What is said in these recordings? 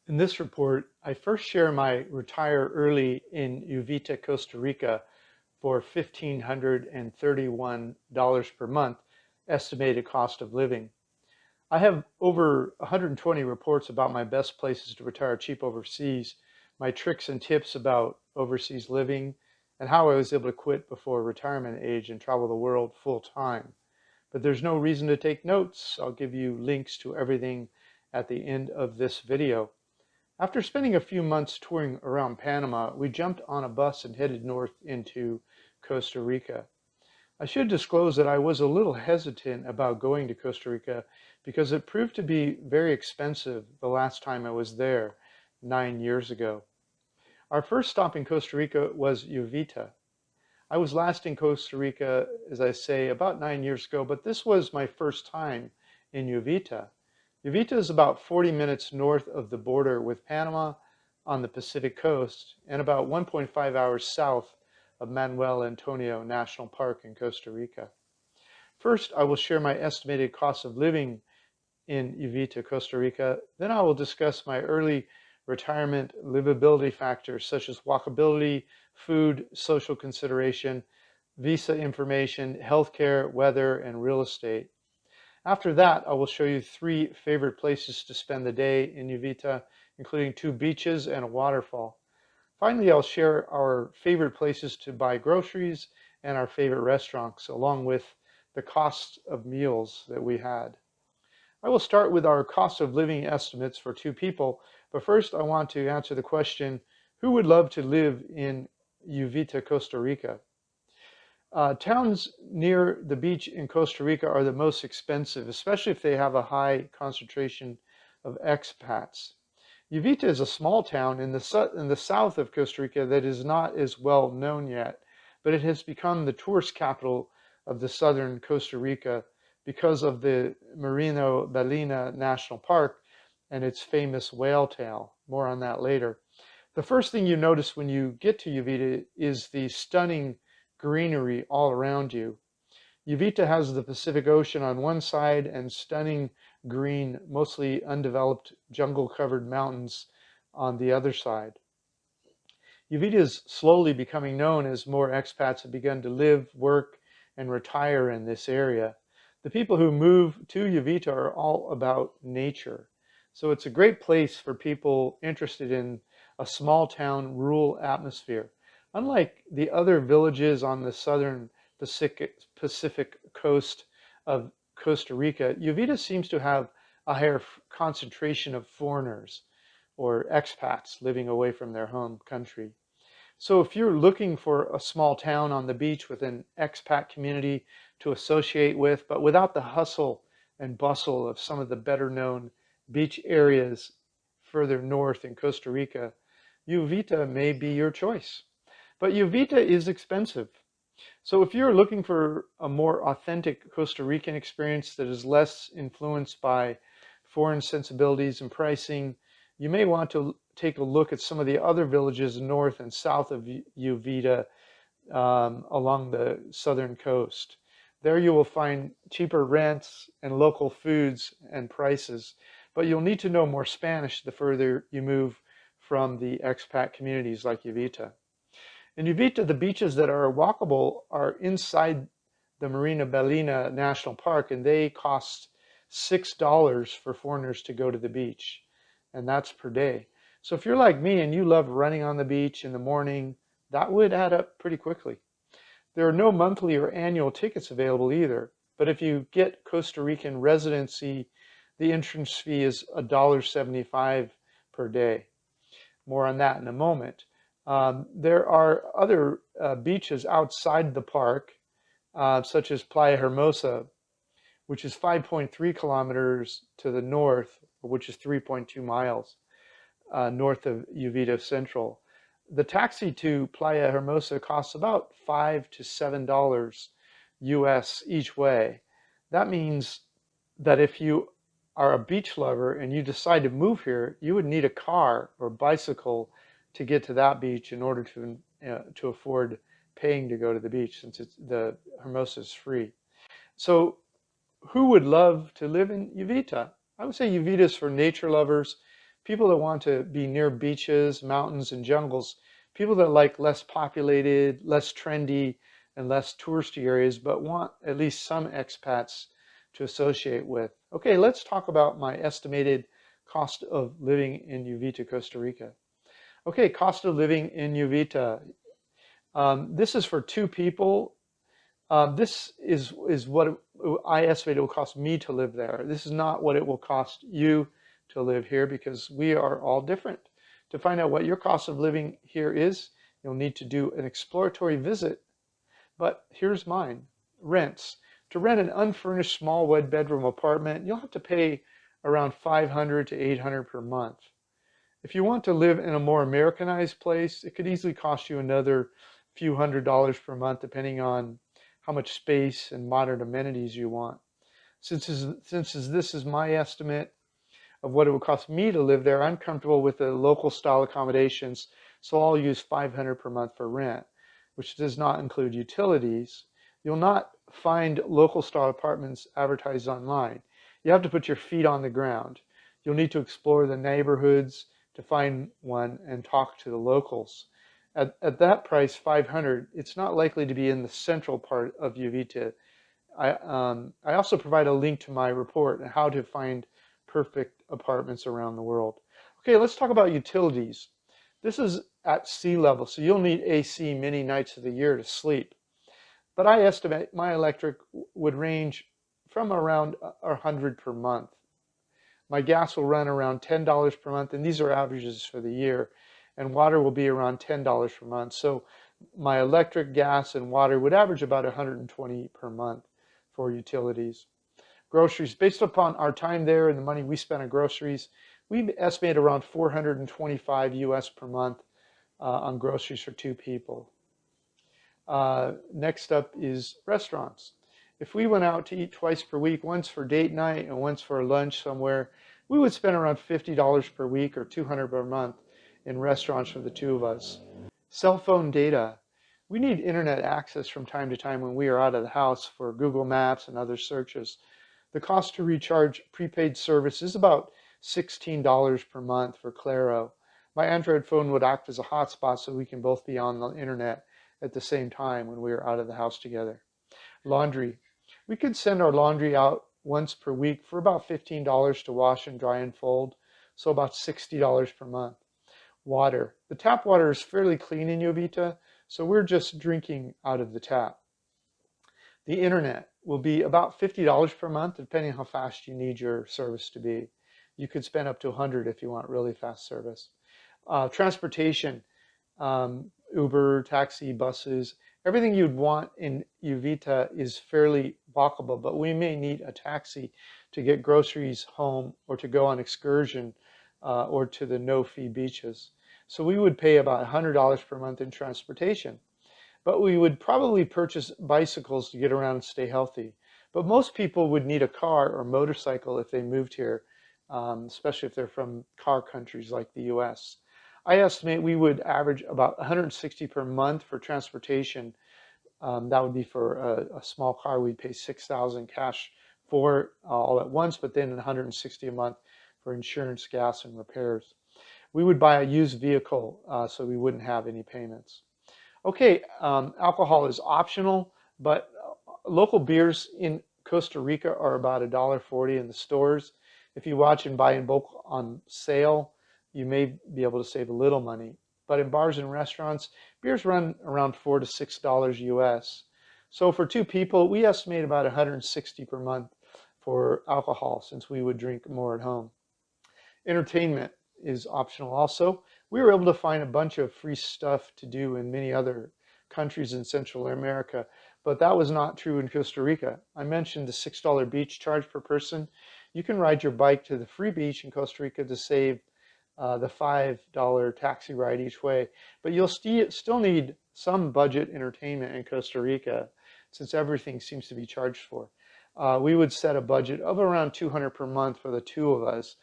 In this report, I first share my retire early in Uvita, Costa Rica for $1,531 per month estimated cost of living. I have over 120 reports about my best places to retire cheap overseas, my tricks and tips about overseas living, and how I was able to quit before retirement age and travel the world full time. But there's no reason to take notes. I'll give you links to everything at the end of this video. After spending a few months touring around Panama, we jumped on a bus and headed north into Costa Rica. I should disclose that I was a little hesitant about going to Costa Rica because it proved to be very expensive the last time I was there 9 years ago. Our first stop in Costa Rica was Uvita. I was last in Costa Rica, as I say, about 9 years ago, but this was my first time in Uvita. Uvita is about 40 minutes north of the border with Panama on the Pacific coast and about 1.5 hours south of Manuel Antonio National Park in Costa Rica. First, I will share my estimated cost of living in Uvita, Costa Rica. Then I will discuss my early retirement livability factors such as walkability, food, social consideration, visa information, healthcare, weather, and real estate. After that, I will show you 3 favorite places to spend the day in Uvita, including 2 beaches and a waterfall. Finally, I'll share our favorite places to buy groceries and our favorite restaurants, along with the cost of meals that we had. I will start with our cost of living estimates for 2 people, but first I want to answer the question, who would love to live in Uvita, Costa Rica? Towns near the beach in Costa Rica are the most expensive, especially if they have a high concentration of expats. Uvita is a small town in the south of Costa Rica that is not as well known yet, but it has become the tourist capital of the southern Costa Rica because of the Merino-Ballena National Park and its famous whale tail. More on that later. The first thing you notice when you get to Uvita is the stunning greenery all around you. Uvita has the Pacific Ocean on one side and stunning green, mostly undeveloped jungle-covered mountains on the other side. Uvita is slowly becoming known as more expats have begun to live, work, and retire in this area. The people who move to Uvita are all about nature. So it's a great place for people interested in a small town, rural atmosphere. Unlike the other villages on the southern Pacific coast of Costa Rica, Uvita seems to have a higher concentration of foreigners or expats living away from their home country. So if you're looking for a small town on the beach with an expat community to associate with, but without the hustle and bustle of some of the better known beach areas further north in Costa Rica, Uvita may be your choice. But Uvita is expensive. So if you're looking for a more authentic Costa Rican experience that is less influenced by foreign sensibilities and pricing, you may want to take a look at some of the other villages north and south of Uvita along the southern coast. There you will find cheaper rents and local foods and prices, but you'll need to know more Spanish the further you move from the expat communities like Uvita. In Uvita, the beaches that are walkable are inside the Merino-Ballena National Park, and they cost $6 for foreigners to go to the beach, and that's per day. So if you're like me and you love running on the beach in the morning, that would add up pretty quickly. There are no monthly or annual tickets available either, but if you get Costa Rican residency, the entrance fee is $1.75 per day. More on that in a moment. There are other beaches outside the park, such as Playa Hermosa, which is 5.3 kilometers to the north, which is 3.2 miles north of Uvita Central. The taxi to Playa Hermosa costs about $5 to $7 US each way. That means that if you are a beach lover and you decide to move here, you would need a car or bicycle to get to that beach in order to afford paying to go to the beach, since the Hermosa is free. So who would love to live in Uvita? I would say Uvita is for nature lovers, people that want to be near beaches, mountains, and jungles, people that like less populated, less trendy, and less touristy areas, but want at least some expats to associate with. Okay, let's talk about my estimated cost of living in Uvita, Costa Rica. Okay, cost of living in Uvita. This is for 2 people. This is what I estimate it will cost me to live there. This is not what it will cost you to live here, because we are all different. To find out what your cost of living here is, you'll need to do an exploratory visit. But here's mine. Rents. To rent an unfurnished small 1-bedroom apartment, you'll have to pay around $500 to $800 per month. If you want to live in a more Americanized place, it could easily cost you another few $100s per month, depending on how much space and modern amenities you want. Since this is my estimate of what it would cost me to live there, I'm comfortable with the local style accommodations, so I'll use $500 per month for rent, which does not include utilities. You'll not find local style apartments advertised online. You have to put your feet on the ground. You'll need to explore the neighborhoods to find one and talk to the locals. At that price, $500, it's not likely to be in the central part of Uvita. I also provide a link to my report on how to find perfect apartments around the world. Okay, let's talk about utilities. This is at sea level, so you'll need AC many nights of the year to sleep. But I estimate my electric would range from around $100 per month. My gas will run around $10 per month, and these are averages for the year. And water will be around $10 per month. So my electric, gas, and water would average about $120 per month for utilities. Groceries, based upon our time there and the money we spent on groceries, we estimate around $425 US per month on groceries for 2 people. Next up is restaurants. If we went out to eat twice per week, once for date night and once for lunch somewhere, we would spend around $50 per week or $200 per month in restaurants for the 2 of us. Cell phone data. We need internet access from time to time when we are out of the house for Google Maps and other searches. The cost to recharge prepaid service is about $16 per month for Claro. My Android phone would act as a hotspot so we can both be on the internet at the same time when we are out of the house together. Laundry. We could send our laundry out once per week for about $15 to wash and dry and fold, so about $60 per month. Water. The tap water is fairly clean in Uvita, so we're just drinking out of the tap. The internet will be about $50 per month, depending on how fast you need your service to be. You could spend up to $100 if you want really fast service. Transportation, Uber, taxi, buses, everything you'd want in Uvita is fairly walkable, but we may need a taxi to get groceries home or to go on excursion or to the no-fee beaches. So we would pay about $100 per month in transportation. But we would probably purchase bicycles to get around and stay healthy. But most people would need a car or motorcycle if they moved here, especially if they're from car countries like the US. I estimate we would average about $160 per month for transportation. That would be for a small car. We'd pay $6,000 cash for all at once, but then $160 a month for insurance, gas, and repairs. We would buy a used vehicle so we wouldn't have any payments. Okay, alcohol is optional, but local beers in Costa Rica are about $1.40 in the stores. If you watch and buy in bulk on sale, you may be able to save a little money. But in bars and restaurants, beers run around $4 to $6 US. So for 2 people, we estimate about $160 per month for alcohol, since we would drink more at home. Entertainment is optional also. We were able to find a bunch of free stuff to do in many other countries in Central America, but that was not true in Costa Rica. I mentioned the $6 beach charge per person. You can ride your bike to the free beach in Costa Rica to save the $5 taxi ride each way, but you'll still need some budget entertainment in Costa Rica, since everything seems to be charged for. We would set a budget of around $200 per month for the 2 of us.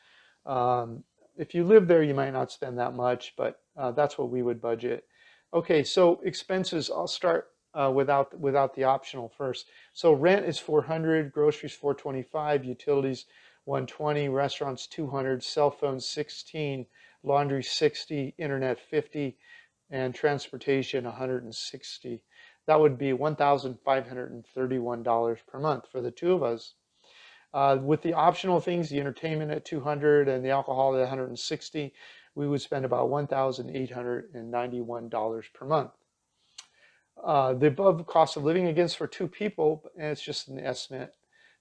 If you live there, you might not spend that much, but that's what we would budget. Okay, so expenses, I'll start without the optional first. So rent is $400, groceries $425, utilities $120, restaurants $200, cell phones $16, laundry $60, internet $50, and transportation $160. That would be $1,531 per month for the two of us. With the optional things, the entertainment at $200 and the alcohol at $160, we would spend about $1,891 per month. The above cost of living, again, is for two people, and it's just an estimate.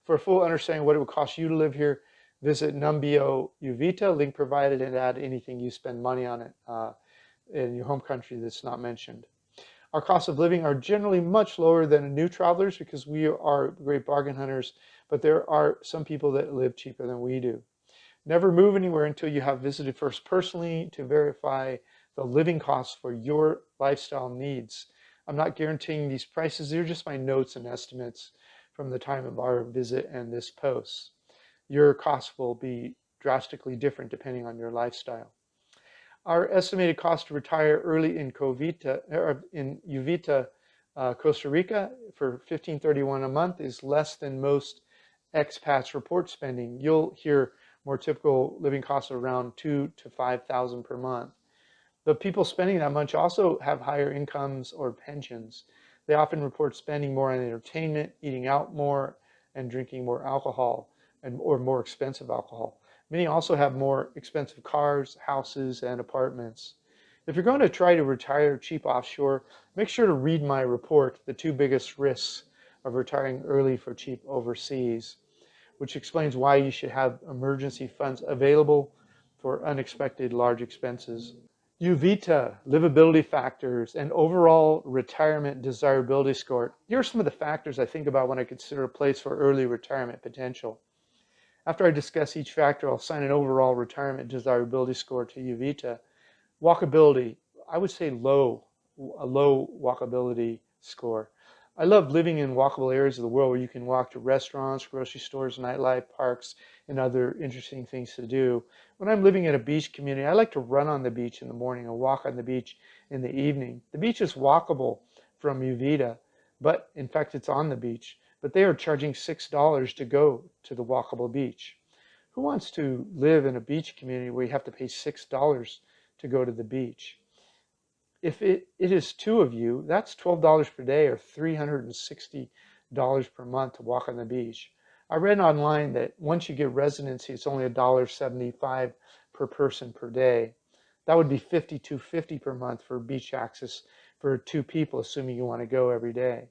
For a full understanding of what it would cost you to live here, visit Numbeo Uvita, link provided, and add anything you spend money on it in your home country that's not mentioned. Our costs of living are generally much lower than new travelers because we are great bargain hunters, but there are some people that live cheaper than we do. Never move anywhere until you have visited first personally to verify the living costs for your lifestyle needs. I'm not guaranteeing these prices. They're just my notes and estimates from the time of our visit and this post. Your costs will be drastically different depending on your lifestyle. Our estimated cost to retire early in Uvita, Costa Rica for $1,531 a month is less than most expats report spending. You'll hear more typical living costs of around $2,000 to $5,000 per month. But people spending that much also have higher incomes or pensions. They often report spending more on entertainment, eating out more, and drinking more alcohol, or more expensive alcohol. Many also have more expensive cars, houses, and apartments. If you're going to try to retire cheap offshore, make sure to read my report, The Two Biggest Risks of Retiring Early for Cheap Overseas, which explains why you should have emergency funds available for unexpected large expenses. Uvita, livability factors, and overall retirement desirability score. Here are some of the factors I think about when I consider a place for early retirement potential. After I discuss each factor, I'll assign an overall retirement desirability score to Uvita. Walkability, I would say a low walkability score. I love living in walkable areas of the world where you can walk to restaurants, grocery stores, nightlife, parks, and other interesting things to do. When I'm living in a beach community, I like to run on the beach in the morning and walk on the beach in the evening. The beach is walkable from Uvita, but in fact it's on the beach, but they are charging $6 to go to the walkable beach. Who wants to live in a beach community where you have to pay $6 to go to the beach? If it is two of you, that's $12 per day or $360 per month to walk on the beach. I read online that once you get residency, it's only $1.75 per person per day. That would be $52.50 per month for beach access for two people, assuming you want to go every day.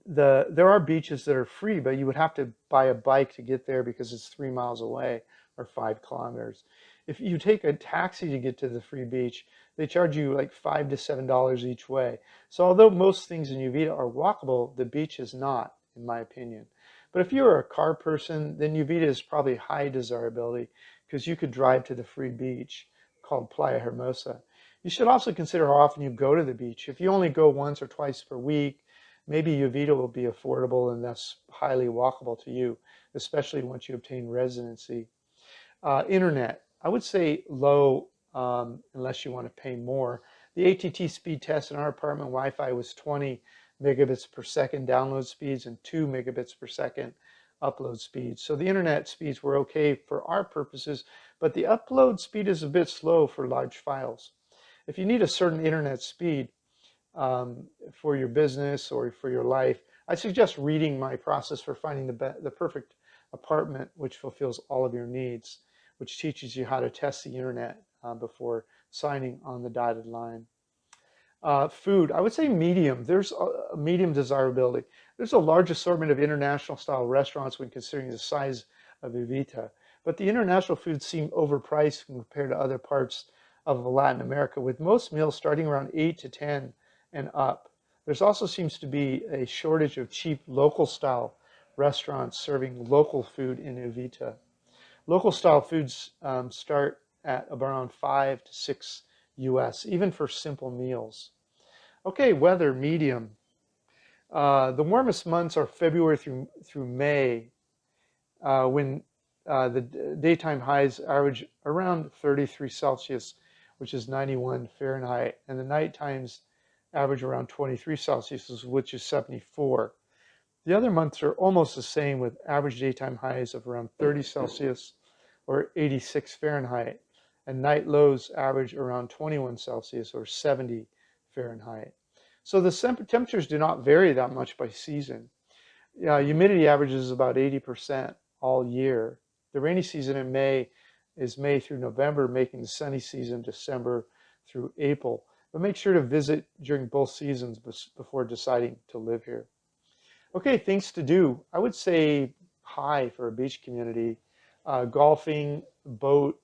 There are beaches that are free, but you would have to buy a bike to get there because it's 3 miles away or 5 kilometers. If you take a taxi to get to the free beach, they charge you like $5 to $7 each way. So although most things in Uvita are walkable, the beach is not, in my opinion. But if you're a car person, then Uvita is probably high desirability because you could drive to the free beach called Playa Hermosa. You should also consider how often you go to the beach. If you only go once or twice per week, maybe Uvita will be affordable and thus highly walkable to you, especially once you obtain residency. Internet, I would say low unless you want to pay more. The ATT speed test in our apartment Wi-Fi was 20 megabits per second download speeds and 2 megabits per second upload speeds. So the internet speeds were okay for our purposes, but the upload speed is a bit slow for large files. If you need a certain internet speed for your business or for your life, I suggest reading my process for finding the perfect apartment which fulfills all of your needs, which teaches you how to test the internet before signing on the dotted line. Food, I would say medium. There's a medium desirability. There's a large assortment of international style restaurants when considering the size of Uvita, but the international foods seem overpriced compared to other parts of Latin America, with most meals starting around 8 to 10 and up. There also seems to be a shortage of cheap local style restaurants serving local food in Uvita. Local style foods start at around 5 to 6 US, even for simple meals. Okay, weather, medium. The warmest months are February through May, when the daytime highs average around 33 Celsius, which is 91 Fahrenheit, and the night times average around 23 Celsius, which is 74. The other months are almost the same, with average daytime highs of around 30 Celsius or 86 Fahrenheit, and night lows average around 21 Celsius or 70 Fahrenheit. So the temperatures do not vary that much by season. Humidity averages about 80% all year. The rainy season in May is May through November, making the sunny season December through April. But make sure to visit during both seasons before deciding to live here. Okay, things to do. I would say high for a beach community. Golfing, boat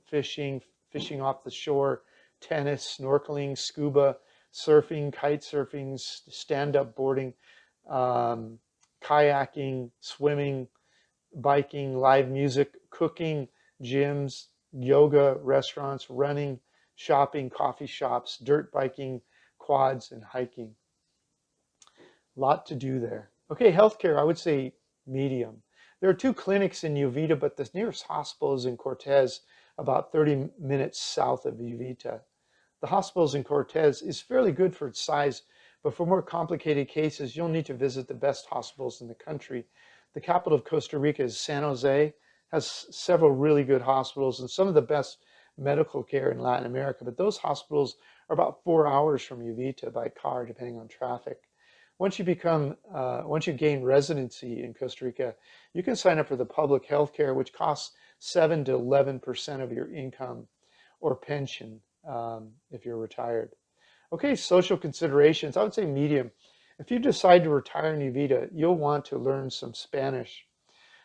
fishing, fishing off the shore, tennis, snorkeling, scuba, surfing, kite surfing, stand-up boarding, kayaking, swimming, biking, live music, cooking, gyms, yoga, restaurants, running, shopping, coffee shops, dirt biking, quads, and hiking. Lot to do there. Okay, healthcare, I would say medium. There are 2 clinics in Uvita, but the nearest hospital is in Cortez, about 30 minutes south of Uvita. The hospitals in Cortez is fairly good for its size, but for more complicated cases, you'll need to visit the best hospitals in the country. The capital of Costa Rica is San Jose, has several really good hospitals and some of the best medical care in Latin America, but those hospitals are about 4 hours from Uvita by car, depending on traffic. Once you gain residency in Costa Rica, you can sign up for the public health care, which costs 7 to 11% of your income or pension if you're retired. Okay, social considerations, I would say medium. If you decide to retire in Uvita, you'll want to learn some Spanish.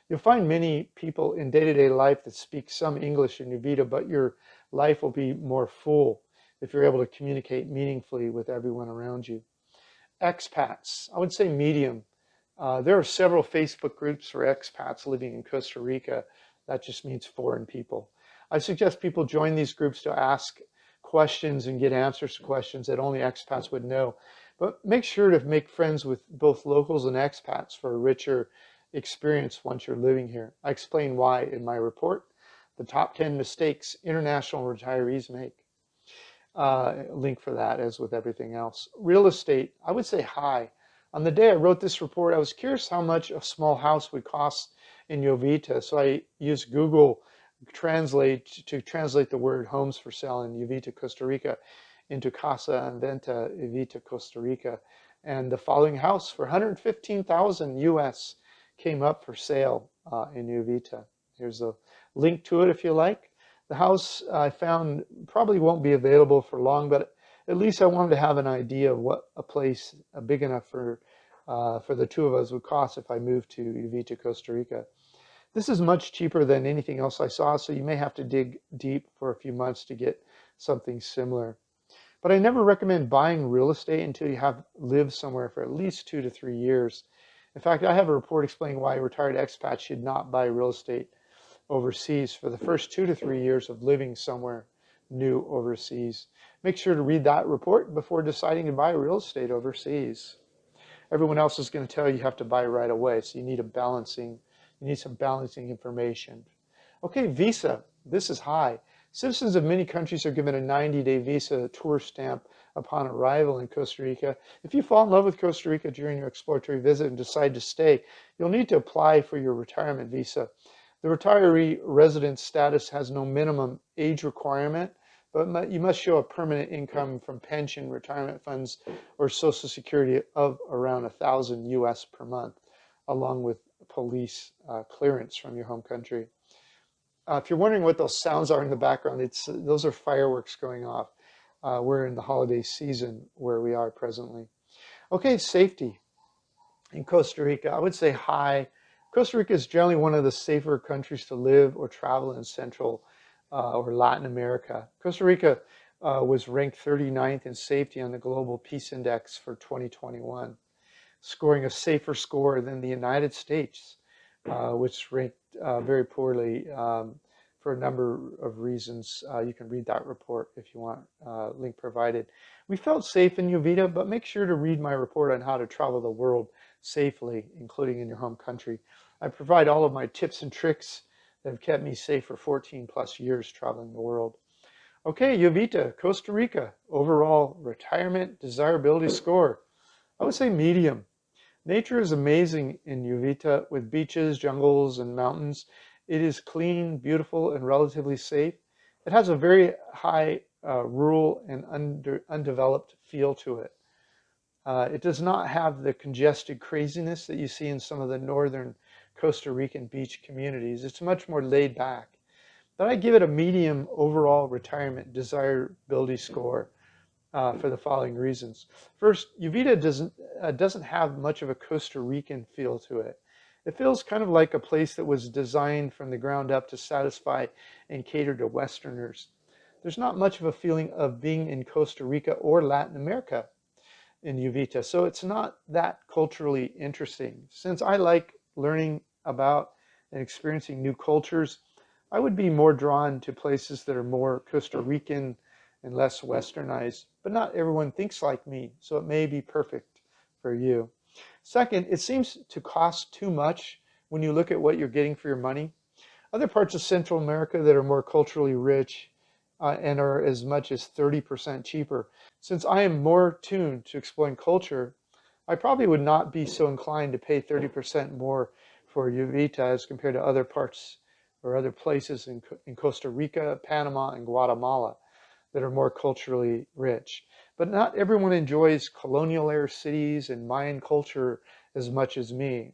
You'll find many people in day-to-day life that speak some English in Uvita, but your life will be more full if you're able to communicate meaningfully with everyone around you. Expats, I would say medium. There are several Facebook groups for expats living in Costa Rica. That just means foreign people. I suggest people join these groups to ask questions and get answers to questions that only expats would know. But make sure to make friends with both locals and expats for a richer experience once you're living here. I explain why in my report, The Top 10 Mistakes International Retirees Make. Link for that, as with everything else. Real estate, I would say high. On the day I wrote this report, I was curious how much a small house would cost in Uvita, so I used Google Translate to translate the word homes for sale in Uvita, Costa Rica into Casa en Venta Uvita, Costa Rica, and the following house for $115,000 US came up for sale in Uvita. Here's a link to it if you like. The house I found probably won't be available for long, but at least I wanted to have an idea of what a place big enough for the 2 of us would cost if I moved to Uvita, Costa Rica. This is much cheaper than anything else I saw, so you may have to dig deep for a few months to get something similar. But I never recommend buying real estate until you have lived somewhere for at least 2 to 3 years. In fact, I have a report explaining why retired expats should not buy real estate overseas for the first 2 to 3 years of living somewhere new overseas. Make sure to read that report before deciding to buy real estate overseas. Everyone else is going to tell you have to buy right away, so you need some balancing information. Okay, visa. This is high. Citizens of many countries are given a 90-day visa tour stamp upon arrival in Costa Rica. If you fall in love with Costa Rica during your exploratory visit and decide to stay, you'll need to apply for your retirement visa. The retiree resident status has no minimum age requirement, but you must show a permanent income from pension, retirement funds, or Social Security of around $1,000 US per month, along with police clearance from your home country. If you're wondering what those sounds are in the background, those are fireworks going off. We're in the holiday season where we are presently. Okay, safety in Costa Rica, I would say high. Costa Rica is generally one of the safer countries to live or travel in Central or Latin America. Costa Rica was ranked 39th in safety on the Global Peace Index for 2021, scoring a safer score than the United States, which ranked very poorly for a number of reasons. You can read that report if you want, link provided. We felt safe in Uvita, but make sure to read my report on how to travel the world safely, including in your home country. I provide all of my tips and tricks that have kept me safe for 14 plus years traveling the world. Okay, Uvita, Costa Rica, overall retirement desirability score, I would say medium. Nature is amazing in Uvita with beaches, jungles, and mountains. It is clean, beautiful, and relatively safe. It has a very high rural and undeveloped feel to it. It does not have the congested craziness that you see in some of the northern Costa Rican beach communities. It's much more laid back. But I give it a medium overall retirement desirability score for the following reasons. First, Uvita doesn't have much of a Costa Rican feel to it. It feels kind of like a place that was designed from the ground up to satisfy and cater to Westerners. There's not much of a feeling of being in Costa Rica or Latin America in Uvita, so it's not that culturally interesting. Since I like learning about and experiencing new cultures, I would be more drawn to places that are more Costa Rican and less westernized, but not everyone thinks like me, so it may be perfect for you. Second, it seems to cost too much when you look at what you're getting for your money. Other parts of Central America that are more culturally rich and are as much as 30% cheaper. Since I am more tuned to exploring culture, I probably would not be so inclined to pay 30% more for Uvita as compared to other parts or other places in Costa Rica, Panama, and Guatemala that are more culturally rich. But not everyone enjoys colonial era cities and Mayan culture as much as me.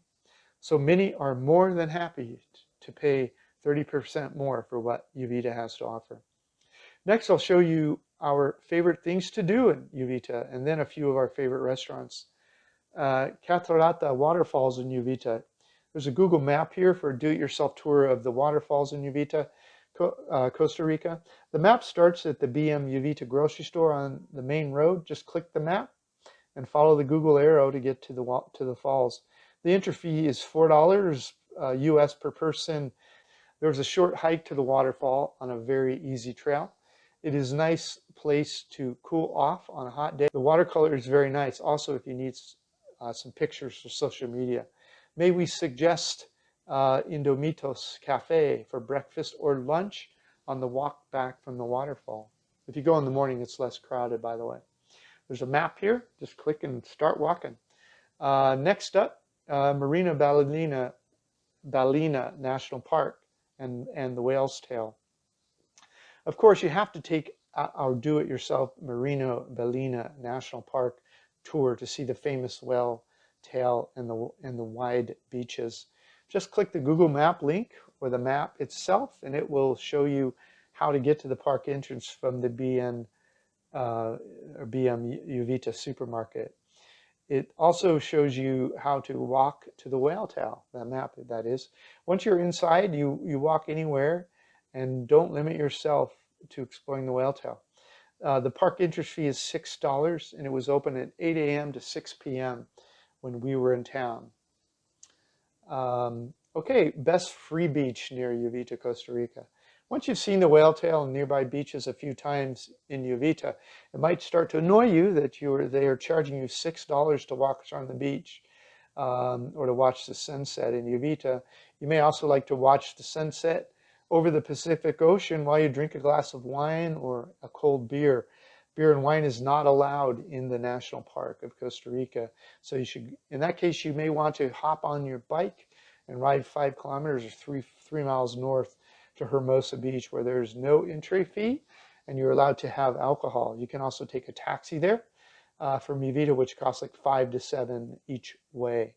So many are more than happy to pay 30% more for what Uvita has to offer. Next, I'll show you our favorite things to do in Uvita and then a few of our favorite restaurants. 𝗙𝗕𝗢𝗢 waterfalls in Uvita. There's a Google map here for a do-it-yourself tour of the waterfalls in Uvita, Costa Rica. The map starts at the 𝐕𝐚𝐿𝐿 grocery store on the main road. Just click the map and follow the Google arrow to get to the falls. The entry fee is $4 US per person. There's a short hike to the waterfall on a very easy trail. It is a nice place to cool off on a hot day. The watercolor is very nice. Also, if you need some pictures for social media. May we suggest Indomitos Cafe for breakfast or lunch on the walk back from the waterfall. If you go in the morning, it's less crowded, by the way. There's a map here. Just click and start walking. Next up, Marina Ballena National Park and the Whale's Tail. Of course, you have to take our do-it-yourself Marina Ballena National Park tour to see the famous whale tail and the wide beaches. Just click the Google Map link or the map itself, and it will show you how to get to the park entrance from the 𝐵𝐵 Uvita supermarket. It also shows you how to walk to the whale tail, that map that is. Once you're inside, you walk anywhere and don't limit yourself to exploring the whale tail. The park entrance fee is $6 and it was open at 8 a.m. to 6 p.m. when we were in town. Okay, best free beach near Uvita, Costa Rica. Once you've seen the whale tail and nearby beaches a few times in Uvita, it might start to annoy you that they are charging you $6 to walk around the beach or to watch the sunset in Uvita. You may also like to watch the sunset over the Pacific Ocean while you drink a glass of wine or a cold beer. Beer and wine is not allowed in the National Park of Costa Rica. So you should, in that case, you may want to hop on your bike and ride 5 kilometers or 3 miles north to Hermosa Beach, where there's no entry fee and you're allowed to have alcohol. You can also take a taxi there from Uvita, which costs like $5 to $7 each way.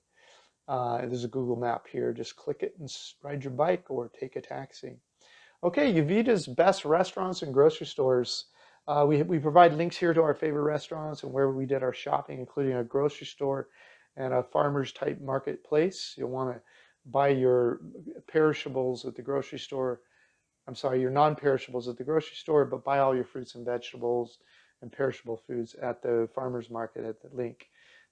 There's a Google map here. Just click it and ride your bike or take a taxi. Okay, Uvita's best restaurants and grocery stores. We provide links here to our favorite restaurants and where we did our shopping, including a grocery store and a farmer's type marketplace. You'll want to buy your perishables at the grocery store. I'm sorry, your non-perishables at the grocery store, but buy all your fruits and vegetables and perishable foods at the farmer's market at the link.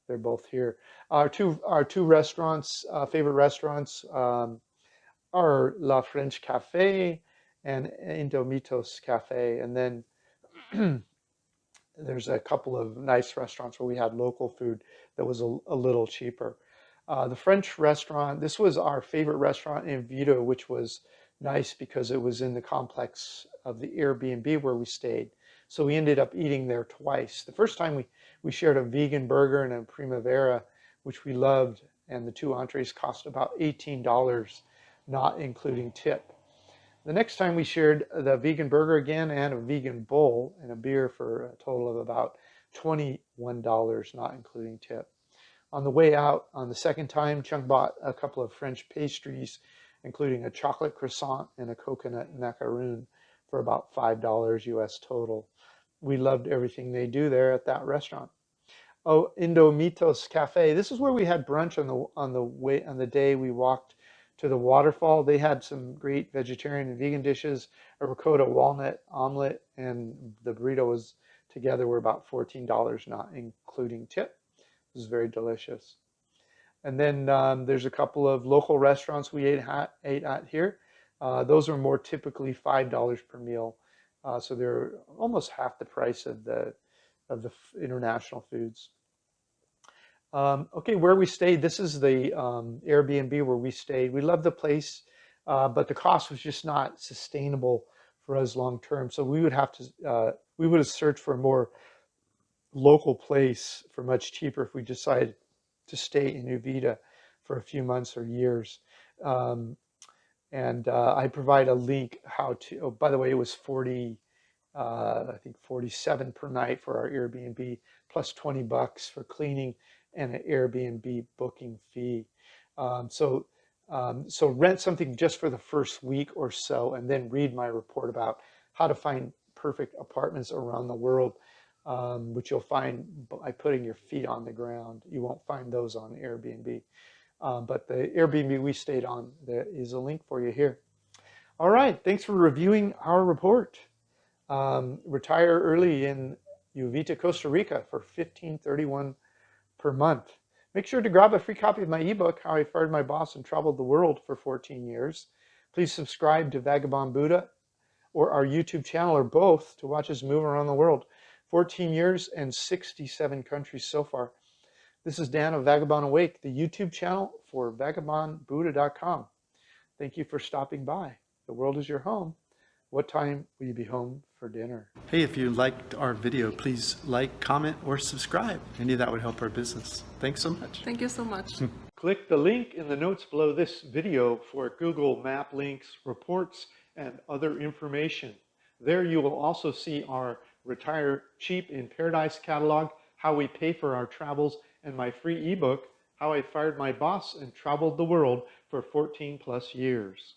They're both here. Our two restaurants, favorite restaurants, are 𝗏𝐻𝐹 Cafe and Indomitos Cafe. And then there's a couple of nice restaurants where we had local food that was a little cheaper. The French restaurant, this was our favorite restaurant in Uvita, which was nice because it was in the complex of the Airbnb where we stayed. So we ended up eating there twice. The first time we shared a vegan burger and a primavera which we loved, and the 2 entrees cost about $18, not including tip. The next time we shared the vegan burger again and a vegan bowl and a beer for a total of about $21, not including tip. On the way out, on the second time, Chung bought a couple of French pastries, including a chocolate croissant and a coconut macaroon for about $5 US total. We loved everything they do there at that restaurant. Oh, Indomitos Cafe. This is where we had brunch on the day we walked to the waterfall. They had some great vegetarian and vegan dishes, a ricotta walnut omelet, and the burrito together were about $14, not including tip. It was very delicious. And then there's a couple of local restaurants we ate at here. Those are more typically $5 per meal, so they're almost half the price of the international foods. Okay, where we stayed, this is the Airbnb where we stayed. We loved the place, but the cost was just not sustainable for us long term. So we would have searched for a more local place for much cheaper if we decided to stay in Uvita for a few months or years. I provide a link how to, oh, by the way, it was I think 47 per night for our Airbnb, plus $20 for cleaning and an Airbnb booking fee. So rent something just for the first week or so, and then read my report about how to find perfect apartments around the world, which you'll find by putting your feet on the ground. You won't find those on Airbnb. But the Airbnb we stayed on, there is a link for you here. All right, thanks for reviewing our report. Retire early in Uvita, Costa Rica for $15.31 per month. Make sure to grab a free copy of my ebook, How I Fired My Boss and Traveled the World for 14 Years. Please subscribe to Vagabond Buddha or our YouTube channel, or both, to watch us move around the world. 14 years and 67 countries so far. This is Dan of Vagabond Awake, the YouTube channel for vagabondbuddha.com. Thank you for stopping by. The world is your home. What time will you be home for dinner? Hey, if you liked our video, please like, comment, or subscribe. Any of that would help our business. Thanks so much. Thank you so much. Click the link in the notes below this video for Google Map links, reports, and other information. There you will also see our Retire Cheap in Paradise catalog, how we pay for our travels, and my free ebook, How I Fired My Boss and Traveled the World for 14+ years.